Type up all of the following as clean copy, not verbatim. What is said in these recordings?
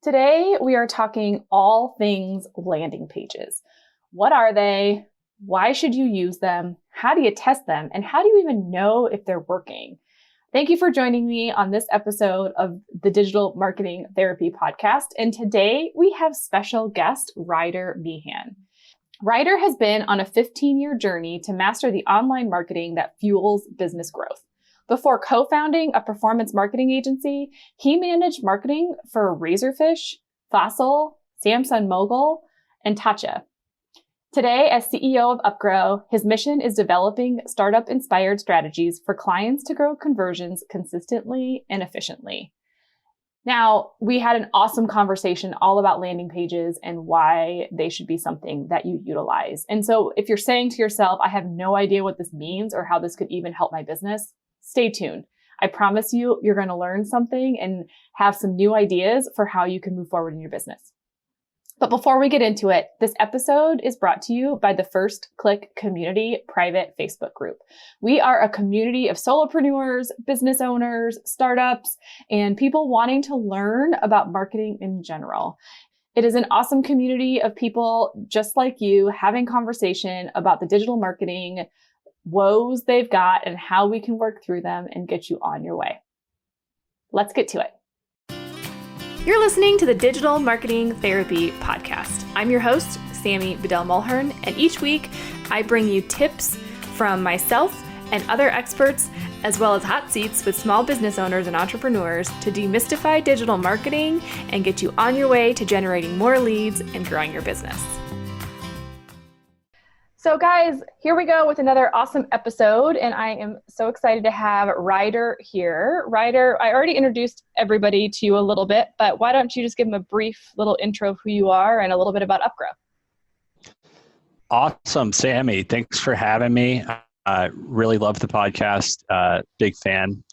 Today, we are talking all things landing pages. What are they? Why should you use them? How do you test them? And how do you even know if they're working? Thank you for joining me on this episode of the Digital Marketing Therapy Podcast. And today we have special guest Ryder Meehan. Ryder has been on a 15-year journey to master the online marketing that fuels business growth. Before co-founding a performance marketing agency, he managed marketing for Razorfish, Fossil, Samsung Mobile, and Tatcha. Today, as CEO of Upgrow, his mission is developing startup-inspired strategies for clients to grow conversions consistently and efficiently. Now, we had an awesome conversation all about landing pages and why they should be something that you utilize. And so if you're saying to yourself, I have no idea what this means or how this could even help my business, stay tuned. I promise you, you're going to learn something and have some new ideas for how you can move forward in your business. But before we get into it, this episode is brought to you by the First Click Community private Facebook group. We are a community of solopreneurs, business owners, startups, and people wanting to learn about marketing in general. It is an awesome community of people just like you having conversation about the digital marketing woes they've got and how we can work through them and get you on your way. Let's get to it. You're listening to the Digital Marketing Therapy Podcast. I'm your host, Sammy Bedell-Mulhern, and each week I bring you tips from myself and other experts, as well as hot seats with small business owners and entrepreneurs to demystify digital marketing and get you on your way to generating more leads and growing your business. So guys, here we go with another awesome episode, and I am so excited to have Ryder here. Ryder, I already introduced everybody to you a little bit, but why don't you just give them a brief little intro of who you are and a little bit about Upgrow? Awesome, Sammy. Thanks for having me. I really love the podcast. Big fan.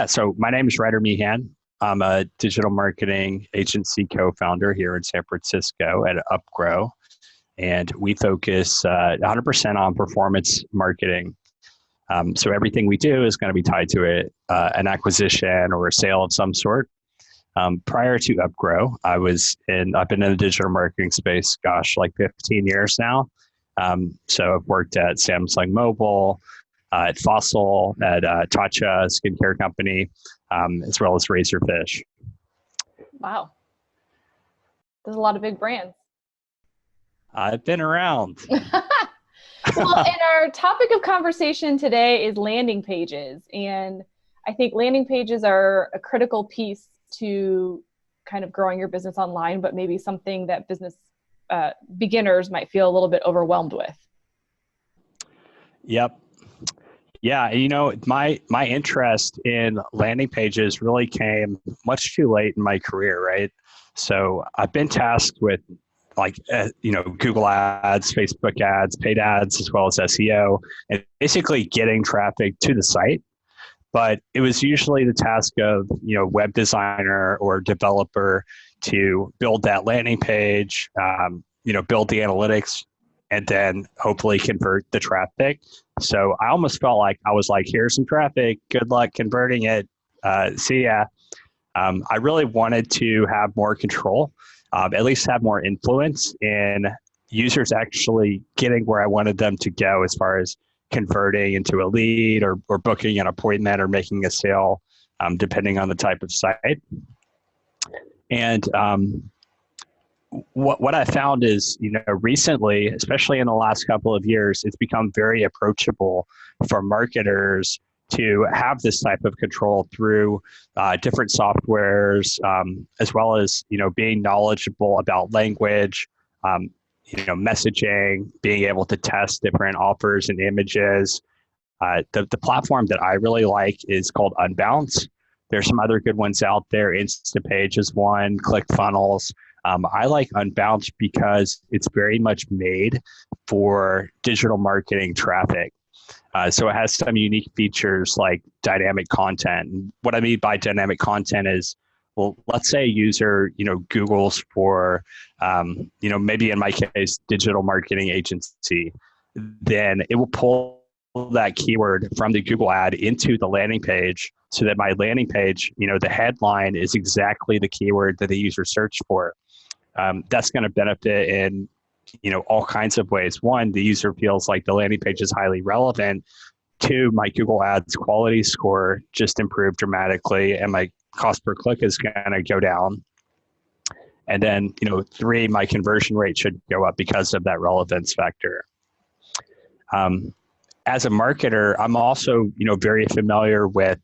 So my name is Ryder Meehan. I'm a digital marketing agency co-founder here in San Francisco at Upgrow. And we focus 100% on performance marketing. So everything we do is going to be tied to an acquisition or a sale of some sort. Prior to Upgrow, I've been in the digital marketing space, like 15 years now. So I've worked at Samsung Mobile, at Fossil, at Tatcha, skincare company, as well as Razorfish. Wow. There's a lot of big brands. I've been around. Well, and our topic of conversation today is landing pages. And I think landing pages are a critical piece to kind of growing your business online, but maybe something that business beginners might feel a little bit overwhelmed with. Yep. Yeah, my interest in landing pages really came much too late in my career, right? So I've been tasked with Google ads, Facebook ads, paid ads, as well as SEO, and basically getting traffic to the site. But it was usually the task of, web designer or developer to build that landing page, build the analytics, and then hopefully convert the traffic. So I almost felt like I was like, here's some traffic, good luck converting it, see ya. I really wanted to have more control. At least have more influence in users actually getting where I wanted them to go as far as converting into a lead or booking an appointment or making a sale, depending on the type of site. And what I found is, recently, especially in the last couple of years, it's become very approachable for marketers to have this type of control through different softwares, as well as being knowledgeable about language, messaging, being able to test different offers and images. The platform that I really like is called Unbounce. There's some other good ones out there. Instapage is one, ClickFunnels. I like Unbounce because it's very much made for digital marketing traffic. So it has some unique features like dynamic content. And what I mean by dynamic content is, well, let's say a user, Googles for, maybe in my case, digital marketing agency, then it will pull that keyword from the Google ad into the landing page so that my landing page, the headline is exactly the keyword that the user searched for. That's going to benefit in, all kinds of ways. One, the user feels like the landing page is highly relevant. Two, my Google Ads quality score just improved dramatically and my cost per click is going to go down. And then, three, my conversion rate should go up because of that relevance factor. As a marketer, I'm also, very familiar with,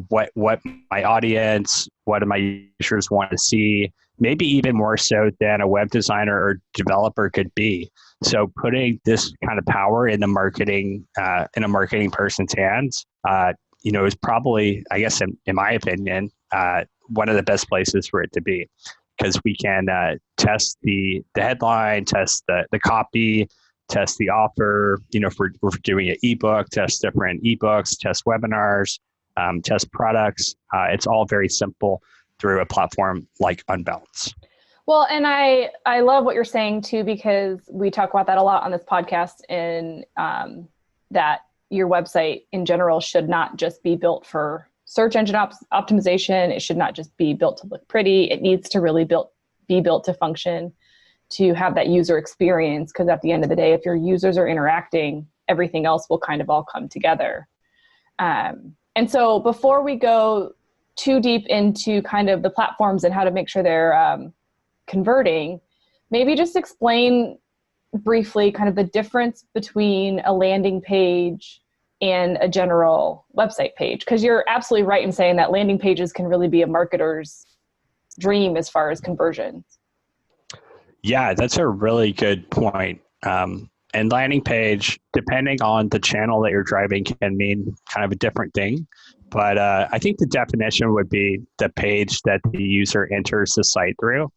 what my audience, what my users want to see, maybe even more so than a web designer or developer could be. So putting this kind of power in the marketing, in a marketing person's hands, is probably, I guess, in my opinion, one of the best places for it to be, because we can test the headline, test the copy, test the offer. If we're doing an ebook, test different ebooks, test webinars, test products. It's all very simple through a platform like Unbounce. Well, and I love what you're saying too, because we talk about that a lot on this podcast, and that your website in general should not just be built for search engine optimization. It should not just be built to look pretty. It needs to really be built to function, to have that user experience. Because at the end of the day, if your users are interacting, everything else will kind of all come together. And so before we go too deep into kind of the platforms and how to make sure they're converting, maybe just explain briefly kind of the difference between a landing page and a general website page. Because you're absolutely right in saying that landing pages can really be a marketer's dream as far as conversions. Yeah, that's a really good point. And landing page, depending on the channel that you're driving, can mean kind of a different thing. But I think the definition would be the page that the user enters the site through.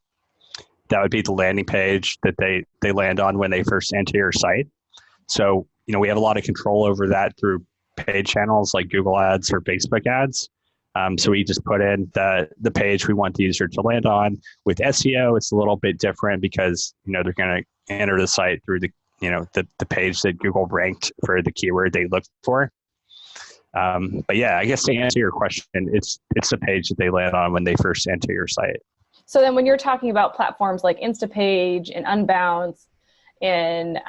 That would be the landing page that they land on when they first enter your site. So, we have a lot of control over that through paid channels like Google Ads or Facebook Ads. So we just put in the page we want the user to land on. With SEO, it's a little bit different because, they're going to enter the site through the page that Google ranked for the keyword they looked for. But yeah, I guess to answer your question, it's the page that they land on when they first enter your site. So then when you're talking about platforms like Instapage and Unbounce and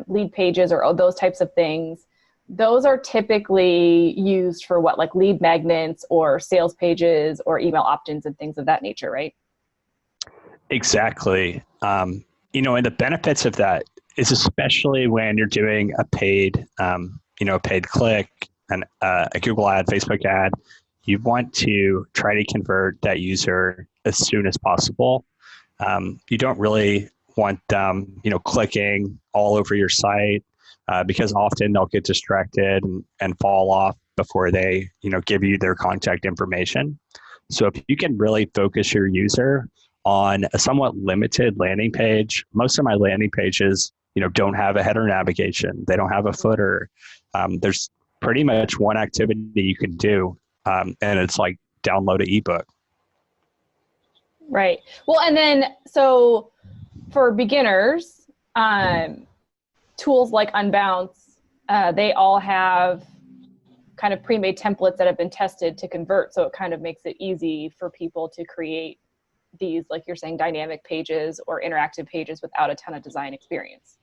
lead pages or those types of things, those are typically used for what, like lead magnets or sales pages or email opt-ins and things of that nature, right? Exactly. And the benefits of that is especially when you're doing a paid, paid click, and a Google ad, Facebook ad, you want to try to convert that user as soon as possible. You don't really want them, clicking all over your site because often they'll get distracted and fall off before they, give you their contact information. So if you can really focus your user on a somewhat limited landing page, most of my landing pages, don't have a header navigation. They don't have a footer. There's pretty much one activity you can do, and it's like download an ebook. Right. Well, and then so for beginners, tools like Unbounce, they all have kind of pre-made templates that have been tested to convert. So it kind of makes it easy for people to create these, like you're saying, dynamic pages or interactive pages without a ton of design experience.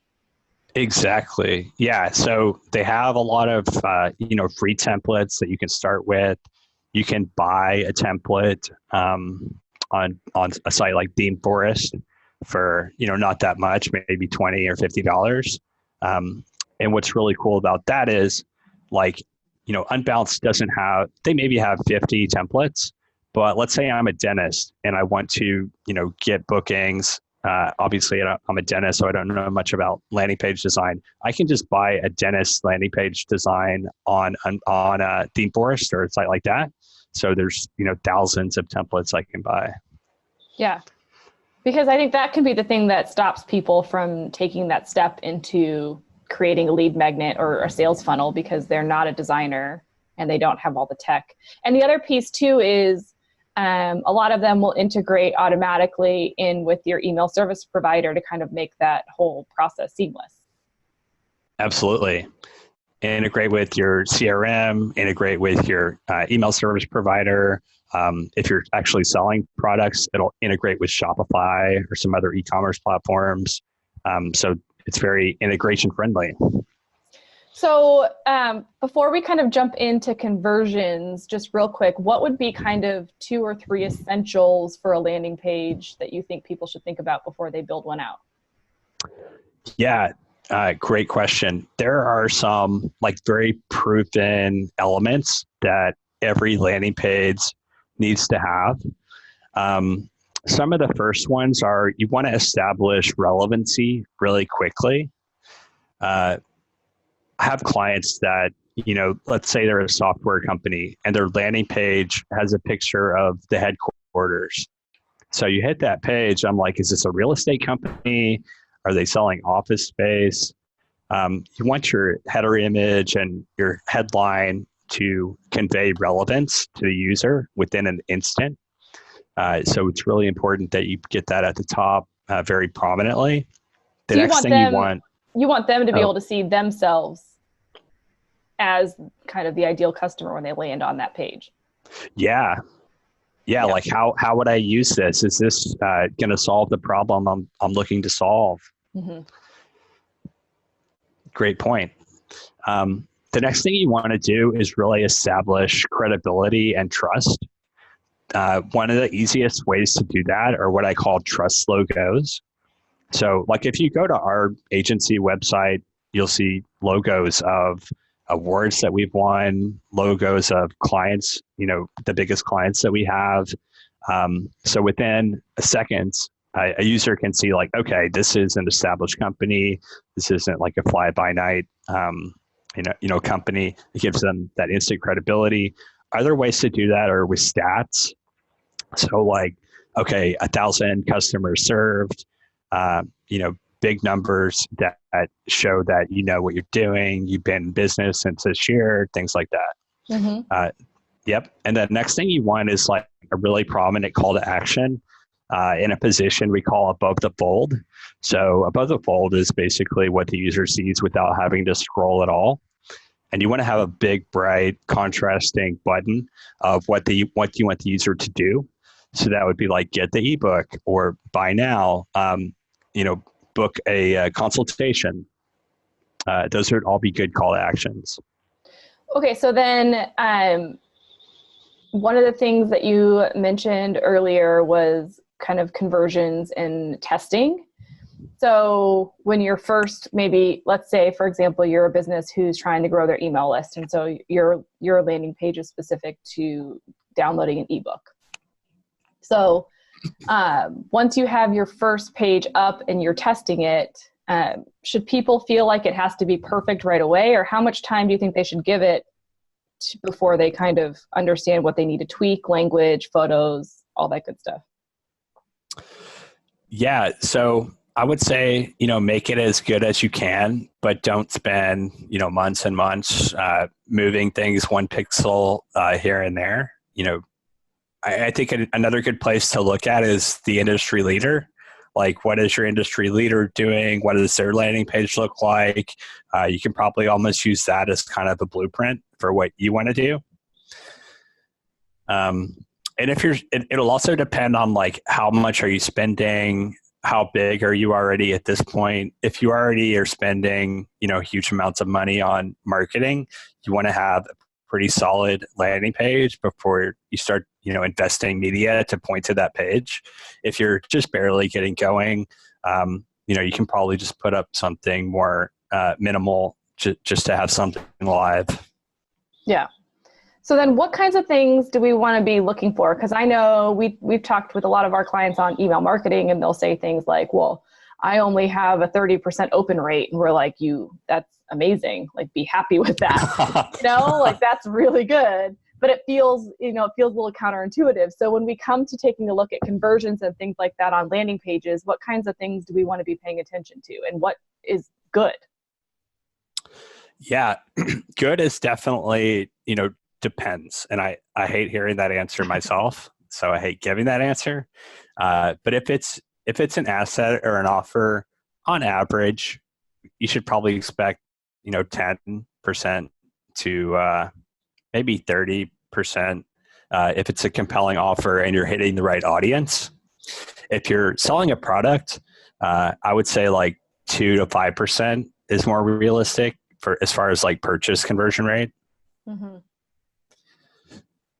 Exactly. Yeah. So they have a lot of, free templates that you can start with. You can buy a template on a site like Theme Forest for, not that much, maybe $20 or $50. And what's really cool about that is Unbounce doesn't have, they maybe have 50 templates, but let's say I'm a dentist and I want to, get bookings. Obviously, I'm a dentist, so I don't know much about landing page design. I can just buy a dentist landing page design on Theme Forest or a site like that. So there's thousands of templates I can buy. Yeah, because I think that can be the thing that stops people from taking that step into creating a lead magnet or a sales funnel, because they're not a designer and they don't have all the tech. And the other piece too is a lot of them will integrate automatically in with your email service provider to kind of make that whole process seamless. Absolutely. integrate with your CRM, integrate with your email service provider. If you're actually selling products, it'll integrate with Shopify or some other e-commerce platforms. So it's very integration friendly. So before we kind of jump into conversions, just real quick, what would be kind of 2 or 3 essentials for a landing page that you think people should think about before they build one out? Yeah, great question. There are some like very proven elements that every landing page needs to have. Some of the first ones are you want to establish relevancy really quickly. I have clients that, let's say they're a software company and their landing page has a picture of the headquarters. So you hit that page, I'm like, is this a real estate company? Are they selling office space? You want your header image and your headline to convey relevance to the user within an instant. So it's really important that you get that at the top very prominently. The So next thing you want them to be able to see themselves as kind of the ideal customer when they land on that page. Yeah. Like how would I use this? Is this going to solve the problem I'm looking to solve? Mm-hmm. Great point. The next thing you want to do is really establish credibility and trust. One of the easiest ways to do that are what I call trust logos. So like if you go to our agency website, you'll see logos of awards that we've won, logos of clients, the biggest clients that we have. So within a second, a user can see like, okay, this is an established company. This isn't like a fly-by-night, company. It gives them that instant credibility. Other ways to do that are with stats. So like, okay, 1,000 customers served, big numbers that show that you know what you're doing, you've been in business since this year, things like that. Mm-hmm. Yep. And the next thing you want is like a really prominent call to action in a position we call above the fold. So above the fold is basically what the user sees without having to scroll at all. And you want to have a big, bright, contrasting button of what you want the user to do. So that would be like get the ebook or buy now, book a consultation. Those would all be good call to actions. Okay, so then one of the things that you mentioned earlier was kind of conversions and testing. So when you're first, maybe let's say, for example, you're a business who's trying to grow their email list. And so your landing page is specific to downloading an ebook. So once you have your first page up and you're testing it, should people feel like it has to be perfect right away? Or how much time do you think they should give it before they kind of understand what they need to tweak, language, photos, all that good stuff? Yeah. So I would say, make it as good as you can, but don't spend, months and months moving things one pixel here and there. I think another good place to look at is the industry leader. Like, what is your industry leader doing? What does their landing page look like? You can probably almost use that as kind of a blueprint for what you want to do. And it'll also depend on like how much are you spending, how big are you already at this point? If you already are spending, huge amounts of money on marketing, you want to have a pretty solid landing page before you start, investing media to point to that page. If you're just barely getting going, you can probably just put up something more minimal just to have something live. Yeah. So then what kinds of things do we want to be looking for? Because I know we've talked with a lot of our clients on email marketing, and they'll say things like, well, I only have a 30% open rate. And we're like, that's amazing. Like, be happy with that. Like that's really good. But it feels a little counterintuitive. So when we come to taking a look at conversions and things like that on landing pages, what kinds of things do we want to be paying attention to, and what is good? Yeah, good is definitely, depends. And I hate hearing that answer myself. So I hate giving that answer. But if it's an asset or an offer, on average, you should probably expect, 10% to maybe 30% if it's a compelling offer and you're hitting the right audience. If you're selling a product, I would say like 2 to 5% is more realistic for as far as like purchase conversion rate. Mm-hmm.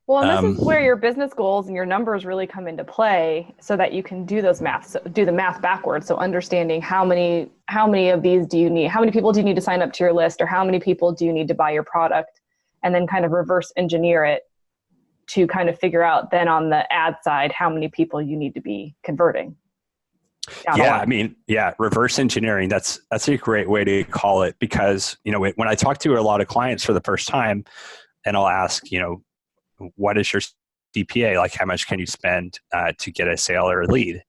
Well, and this is where your business goals and your numbers really come into play, so that you can do those maths, do the math backwards. So understanding how many of these do you need, how many people do you need to sign up to your list, or how many people do you need to buy your product, and then kind of reverse engineer it to kind of figure out then on the ad side how many people you need to be converting. Yeah, I mean, yeah, reverse engineering, that's a great way to call it, because, you know, when I talk to a lot of clients for the first time and I'll ask, you know, what is your CPA? Like, how much can you spend to get a sale or a lead?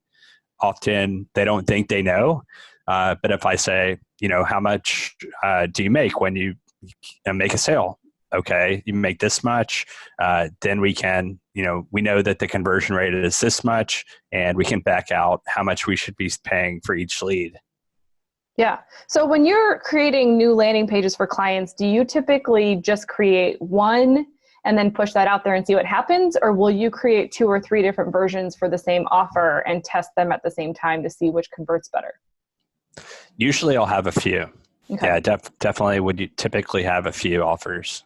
Often they don't think they know. But if I say, you know, how much do you make when you make a sale? Okay, you make this much, then we can, you know, we know that the conversion rate is this much, and we can back out how much we should be paying for each lead. Yeah. So when you're creating new landing pages for clients, do you typically just create one and then push that out there and see what happens? Or will you create 2 or 3 different versions for the same offer and test them at the same time to see which converts better? Usually I'll have a few. Okay. Yeah, definitely would typically have a few offers.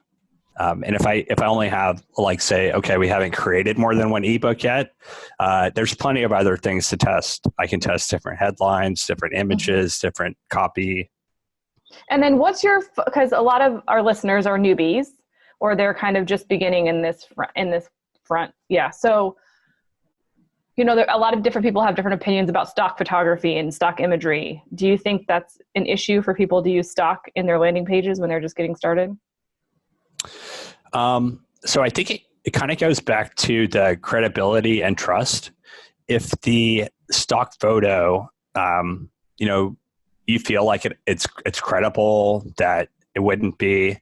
And if I only have, like, say, okay, we haven't created more than one ebook yet, there's plenty of other things to test. I can test different headlines, different images, different copy. And then because a lot of our listeners are newbies, or they're kind of just beginning in this front. Yeah. So, you know, a lot of different people have different opinions about stock photography and stock imagery. Do you think that's an issue for people to use stock in their landing pages when they're just getting started? So I think it kind of goes back to the credibility and trust. If the stock photo, you know, you feel like it's credible, that it wouldn't be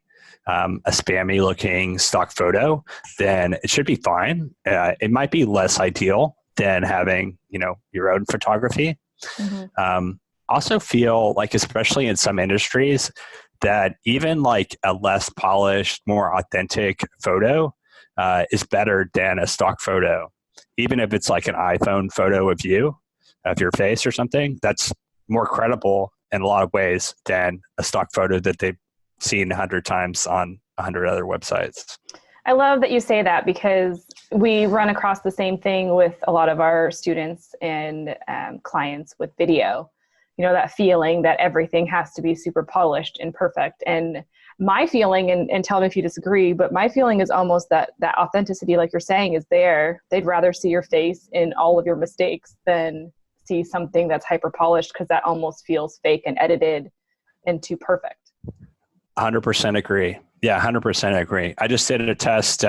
a spammy looking stock photo, then it should be fine. It might be less ideal than having, you know, your own photography. Mm-hmm. Also feel like, especially in some industries, that even like a less polished, more authentic photo is better than a stock photo. Even if it's like an iPhone photo of you, of your face or something, that's more credible in a lot of ways than a stock photo that they've seen 100 times on 100 other websites. I love that you say that, because we run across the same thing with a lot of our students and clients with video. You know, that feeling that everything has to be super polished and perfect. And my feeling, and tell me if you disagree, but my feeling is almost that authenticity, like you're saying, is there. They'd rather see your face in all of your mistakes than see something that's hyper polished, because that almost feels fake and edited and too perfect. 100% agree. Yeah, 100% agree. I just did a test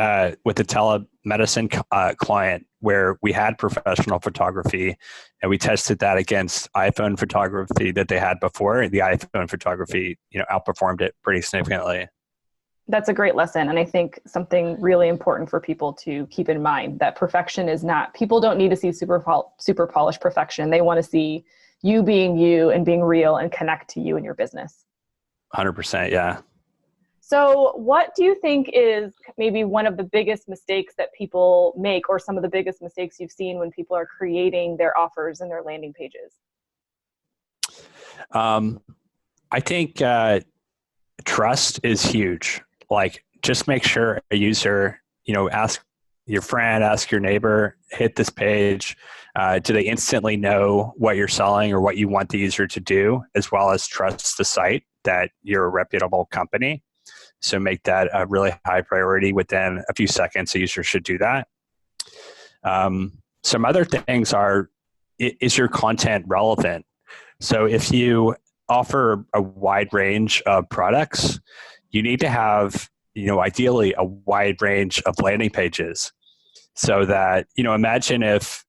with a telemedicine client where we had professional photography, and we tested that against iPhone photography that they had before. And the iPhone photography, you know, outperformed it pretty significantly. That's a great lesson. And I think something really important for people to keep in mind, that perfection is not, people don't need to see super polished perfection. They want to see you being you and being real and connect to you and your business. 100%. Yeah. So what do you think is maybe one of the biggest mistakes that people make, or some of the biggest mistakes you've seen when people are creating their offers and their landing pages? I think trust is huge. Like, just make sure a user, you know, ask your friend, ask your neighbor, hit this page. Do they instantly know what you're selling or what you want the user to do, as well as trust the site that you're a reputable company? So make that a really high priority. Within a few seconds, a user should do that. Some other things are, is your content relevant? So if you offer a wide range of products, you need to have, you know, ideally a wide range of landing pages, so that, you know, imagine if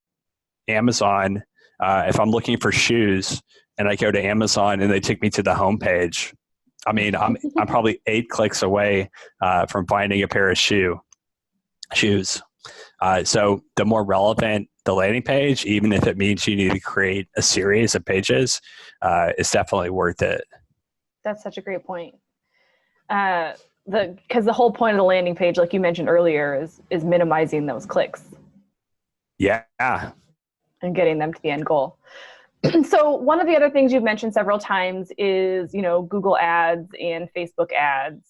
Amazon, if I'm looking for shoes and I go to Amazon and they take me to the homepage, I mean, I'm probably 8 clicks away from finding a pair of shoes. So the more relevant the landing page, even if it means you need to create a series of pages, is definitely worth it. That's such a great point. because the whole point of the landing page, like you mentioned earlier, is minimizing those clicks. Yeah. And getting them to the end goal. So one of the other things you've mentioned several times is, Google ads and Facebook ads.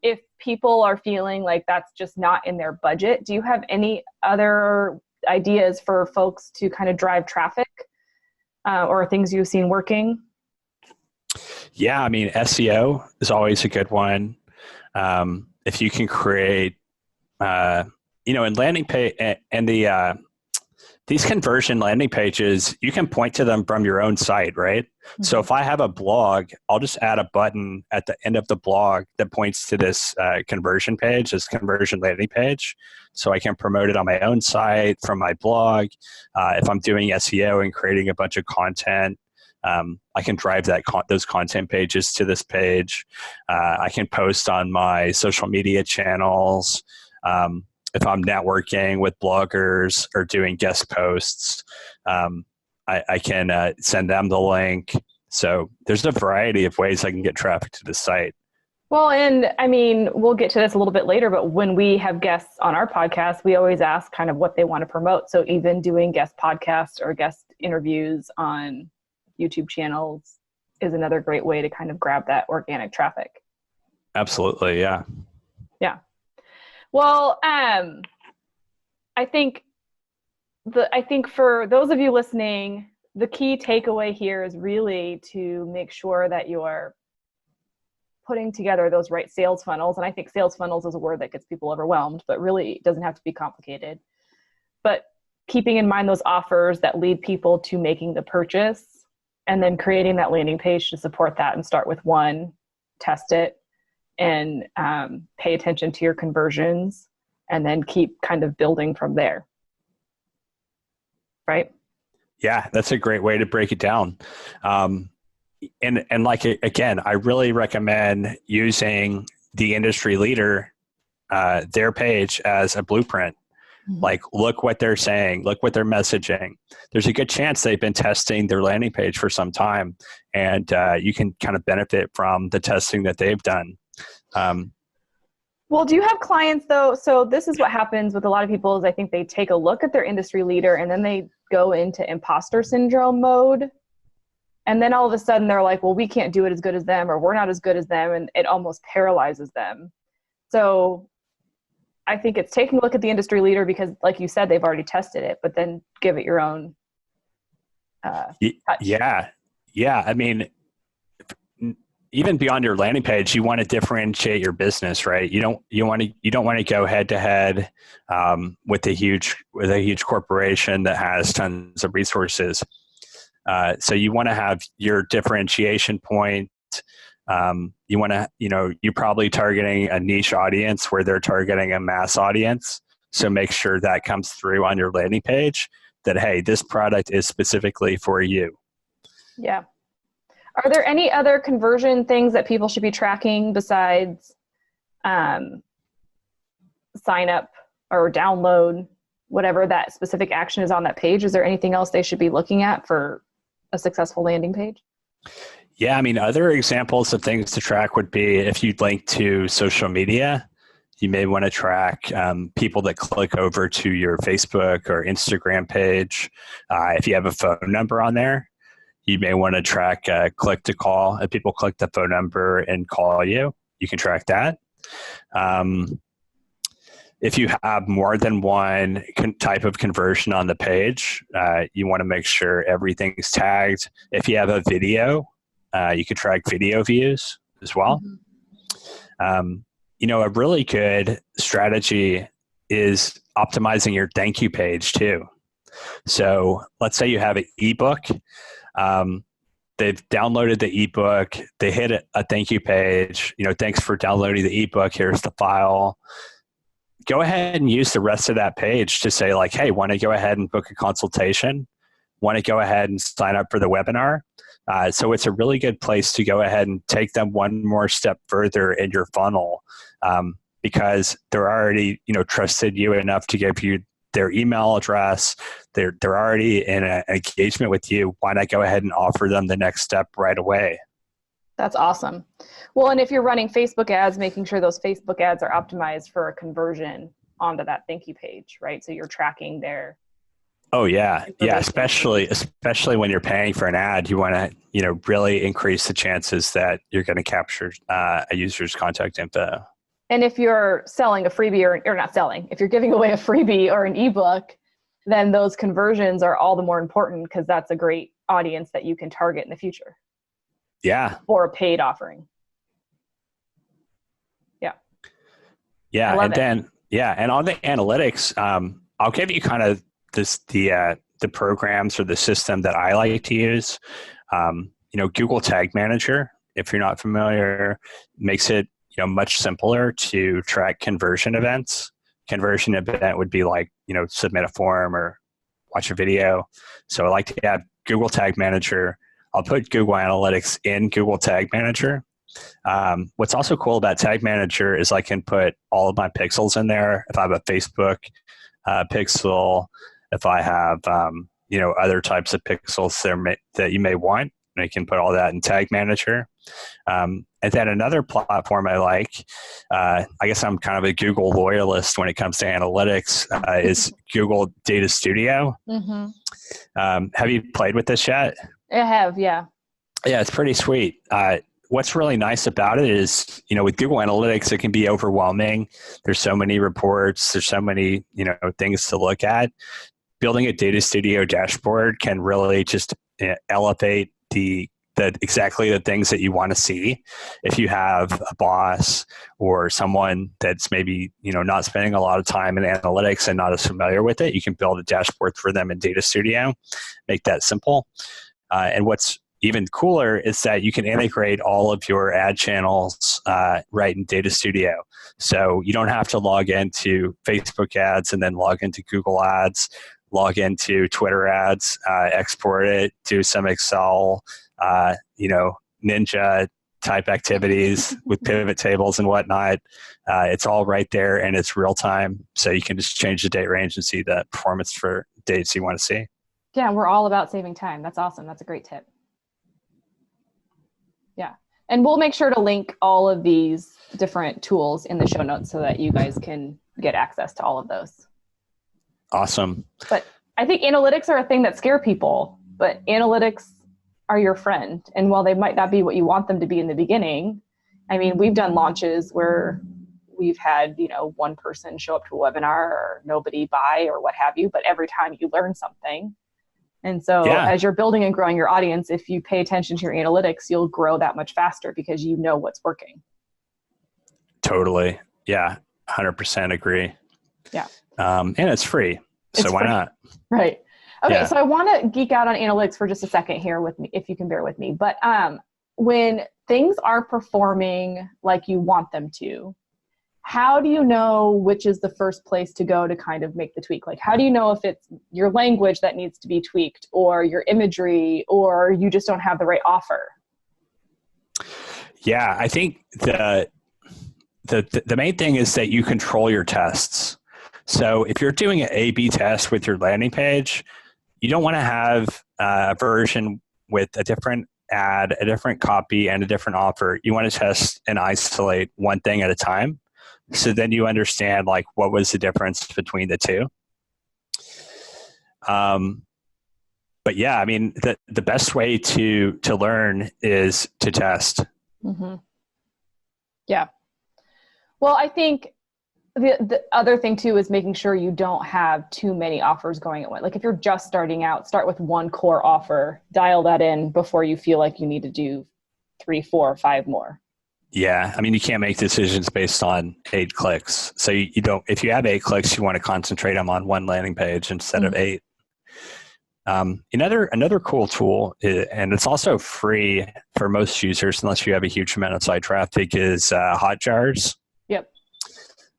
If people are feeling like that's just not in their budget, do you have any other ideas for folks to kind of drive traffic or things you've seen working? Yeah, I mean, SEO is always a good one. If you can create, in landing page and these conversion landing pages, you can point to them from your own site, right? Mm-hmm. So if I have a blog, I'll just add a button at the end of the blog that points to this conversion page, this conversion landing page. So I can promote it on my own site from my blog. If I'm doing SEO and creating a bunch of content, I can drive those content pages to this page. I can post on my social media channels. If I'm networking with bloggers or doing guest posts, I can send them the link. So there's a variety of ways I can get traffic to the site. Well, and I mean, we'll get to this a little bit later, but when we have guests on our podcast, we always ask kind of what they want to promote. So even doing guest podcasts or guest interviews on YouTube channels is another great way to kind of grab that organic traffic. Absolutely. Yeah. Yeah. Well, I think for those of you listening, the key takeaway here is really to make sure that you're putting together those right sales funnels. And I think sales funnels is a word that gets people overwhelmed, but really it doesn't have to be complicated. But keeping in mind those offers that lead people to making the purchase, and then creating that landing page to support that, and start with one, test it, and pay attention to your conversions, and then keep kind of building from there. Right? Yeah, that's a great way to break it down. And like, again, I really recommend using the industry leader, their page as a blueprint. Mm-hmm. Like, look what they're saying, look what they're messaging. There's a good chance they've been testing their landing page for some time, and you can kind of benefit from the testing that they've done. Well, do you have clients though? So this is what happens with a lot of people is I think they take a look at their industry leader and then they go into imposter syndrome mode. And then all of a sudden they're like, well, we can't do it as good as them, or we're not as good as them. And it almost paralyzes them. So I think it's taking a look at the industry leader because, like you said, they've already tested it, but then give it your own touch. Yeah. I mean, even beyond your landing page, you want to differentiate your business, right? You don't want to go head to head with a huge corporation that has tons of resources. So you want to have your differentiation point. You want to, you're probably targeting a niche audience where they're targeting a mass audience. So make sure that comes through on your landing page that, hey, this product is specifically for you. Yeah. Are there any other conversion things that people should be tracking besides sign up or download, whatever that specific action is on that page? Is there anything else they should be looking at for a successful landing page? Yeah, I mean, other examples of things to track would be if you link to social media, you may want to track people that click over to your Facebook or Instagram page. If you have a phone number on there, you may want to track click to call. If people click the phone number and call you, you can track that. If you have more than one type of conversion on the page, you want to make sure everything's tagged. If you have a video, you could track video views as well. Mm-hmm. A really good strategy is optimizing your thank you page too. So let's say you have an ebook. They've downloaded the ebook. They hit a thank you page. Thanks for downloading the ebook. Here's the file. Go ahead and use the rest of that page to say like, hey, want to go ahead and book a consultation? Want to go ahead and sign up for the webinar? So it's a really good place to go ahead and take them one more step further in your funnel because they're already, trusted you enough to give you their email address. They're already in an engagement with you. Why not go ahead and offer them the next step right away? That's awesome. Well, and if you're running Facebook ads, making sure those Facebook ads are optimized for a conversion onto that thank you page, right? So you're tracking their. Oh yeah. Yeah. Especially when you're paying for an ad, you want to, really increase the chances that you're going to capture a user's contact info. And if you're selling a freebie or not selling, if you're giving away a freebie or an ebook, then those conversions are all the more important because that's a great audience that you can target in the future. Yeah. Or a paid offering. Yeah. Yeah. And on the analytics, I'll give you kind of the programs or the system that I like to use. Google Tag Manager, if you're not familiar, makes it much simpler to track conversion events. Conversion event would be like submit a form or watch a video. So I like to have Google Tag Manager. I'll put Google Analytics in Google Tag Manager. What's also cool about Tag Manager is I can put all of my pixels in there. If I have a Facebook pixel, if I have other types of pixels that you may want, and I can put all that in Tag Manager. And then another platform I like, I guess I'm kind of a Google loyalist when it comes to analytics, is Google Data Studio. Mm-hmm. Have you played with this yet? I have, yeah. Yeah, it's pretty sweet. What's really nice about it is, with Google Analytics, it can be overwhelming. There's so many reports. There's so many, things to look at. Building a Data Studio dashboard can really just elevate exactly the things that you want to see. If you have a boss or someone that's maybe, not spending a lot of time in analytics and not as familiar with it, you can build a dashboard for them in Data Studio, make that simple. And what's even cooler is that you can integrate all of your ad channels right in Data Studio. So you don't have to log into Facebook ads and then log into Google ads, log into Twitter ads, export it, do some Excel, Ninja type activities with pivot tables and whatnot. It's all right there and it's real time. So you can just change the date range and see the performance for dates you want to see. Yeah, we're all about saving time. That's awesome. That's a great tip. Yeah. And we'll make sure to link all of these different tools in the show notes so that you guys can get access to all of those. Awesome. But I think analytics are a thing that scare people, but analytics are your friend. And while they might not be what you want them to be in the beginning, I mean, we've done launches where we've had, one person show up to a webinar or nobody buy or what have you, but every time you learn something. And so as you're building and growing your audience, if you pay attention to your analytics, you'll grow that much faster because you know what's working. Totally. Yeah. 100% agree. Yeah. And it's free. So why not? Right. Okay. So I want to geek out on analytics for just a second here with me, if you can bear with me. But when things are performing like you want them to, how do you know which is the first place to go to kind of make the tweak? Like, how do you know if it's your language that needs to be tweaked or your imagery or you just don't have the right offer? Yeah, I think the main thing is that you control your tests. So if you're doing an A/B test with your landing page, you don't want to have a version with a different ad, a different copy, and a different offer. You want to test and isolate one thing at a time. So then you understand like what was the difference between the two. But yeah, I mean, the best way to learn is to test. Mm-hmm. Yeah. Well, I think the other thing too is making sure you don't have too many offers going at once. Like if you're just starting out, start with one core offer, dial that in before you feel like you need to do 3, 4, or 5 more. Yeah. I mean, you can't make decisions based on 8 clicks. So you don't, if you have 8 clicks, you want to concentrate them on one landing page instead of 8. Another cool tool, and it's also free for most users, unless you have a huge amount of site traffic, is Hotjars. Yep.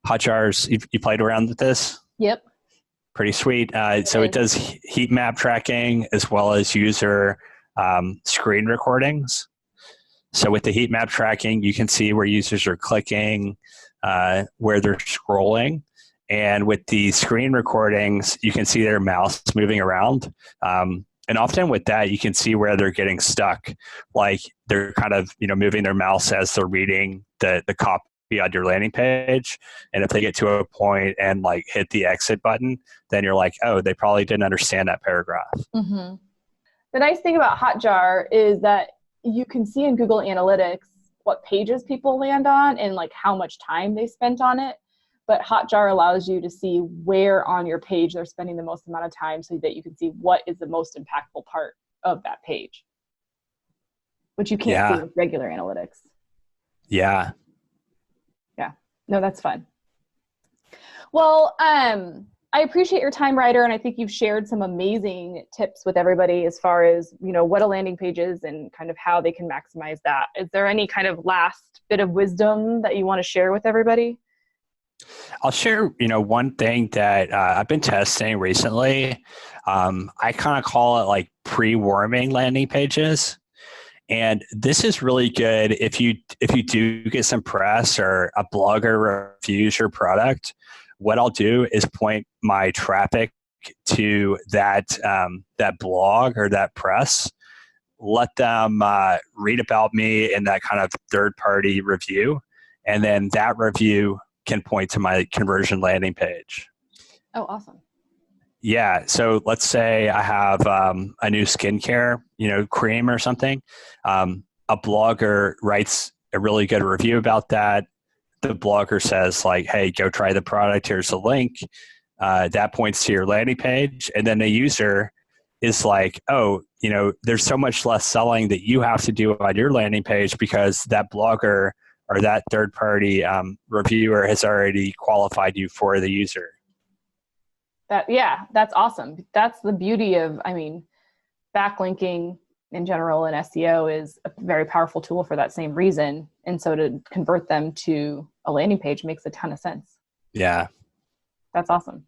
Hotjars, you played around with this? Yep. Pretty sweet. So it does heat map tracking as well as user screen recordings. So with the heat map tracking, you can see where users are clicking, where they're scrolling. And with the screen recordings, you can see their mouse moving around. And often with that, you can see where they're getting stuck. Like they're kind of, moving their mouse as they're reading the copy on your landing page. And if they get to a point and like hit the exit button, then you're like, oh, they probably didn't understand that paragraph. Mm-hmm. The nice thing about Hotjar is that you can see in Google Analytics what pages people land on and like how much time they spent on it. But Hotjar allows you to see where on your page they're spending the most amount of time so that you can see what is the most impactful part of that page, which you can't see with regular analytics. Yeah. Yeah. No, that's fun. Well, I appreciate your time, Ryder, and I think you've shared some amazing tips with everybody as far as, what a landing page is and kind of how they can maximize that. Is there any kind of last bit of wisdom that you want to share with everybody? I'll share, one thing that I've been testing recently. I kind of call it like pre-warming landing pages. And this is really good if you do get some press or a blogger reviews your product. What I'll do is point my traffic to that blog or that press. Let them read about me in that kind of third-party review, and then that review can point to my conversion landing page. Oh, awesome. Yeah. So let's say I have a new skincare, cream or something. A blogger writes a really good review about that. The blogger says like, hey, go try the product. Here's the link. That points to your landing page. And then the user is like, oh, there's so much less selling that you have to do on your landing page because that blogger or that third-party reviewer has already qualified you for the user. That's awesome. That's the beauty of, backlinking in general in SEO is a very powerful tool for that same reason. And so to convert them to a landing page makes a ton of sense. Yeah. That's awesome.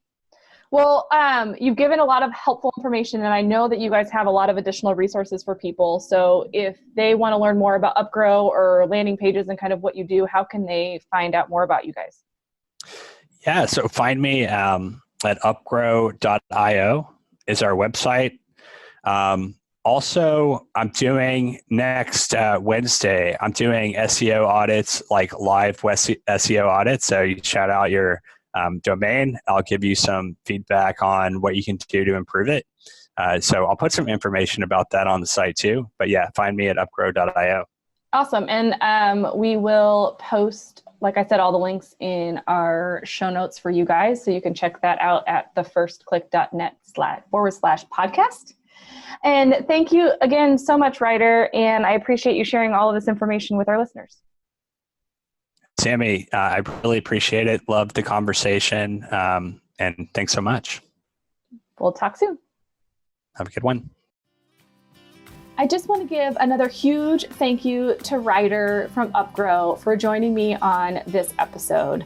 Well, you've given a lot of helpful information, and I know that you guys have a lot of additional resources for people. So if they want to learn more about Upgrow or landing pages and kind of what you do, how can they find out more about you guys? Yeah, so find me at upgrow.io is our website. Also, I'm doing next Wednesday, I'm doing SEO audits, like live SEO audits. So you shout out your domain. I'll give you some feedback on what you can do to improve it. So I'll put some information about that on the site too. But yeah, find me at upgrow.io. Awesome. And we will post, like I said, all the links in our show notes for you guys. So you can check that out at thefirstclick.net/podcast. And thank you again so much, Ryder. And I appreciate you sharing all of this information with our listeners. Sammy, I really appreciate it. Loved the conversation. And thanks so much. We'll talk soon. Have a good one. I just want to give another huge thank you to Ryder from Upgrow for joining me on this episode.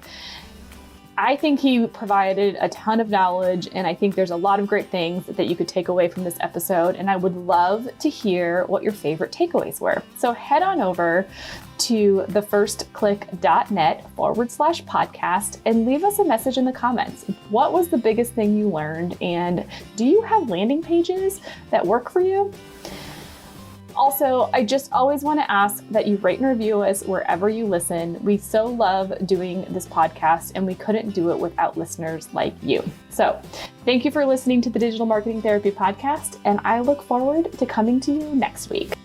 I think he provided a ton of knowledge, and I think there's a lot of great things that you could take away from this episode, and I would love to hear what your favorite takeaways were. So head on over to thefirstclick.net/podcast and leave us a message in the comments. What was the biggest thing you learned, and do you have landing pages that work for you? Also, I just always want to ask that you rate and review us wherever you listen. We so love doing this podcast, and we couldn't do it without listeners like you. So thank you for listening to the Digital Marketing Therapy Podcast, and I look forward to coming to you next week.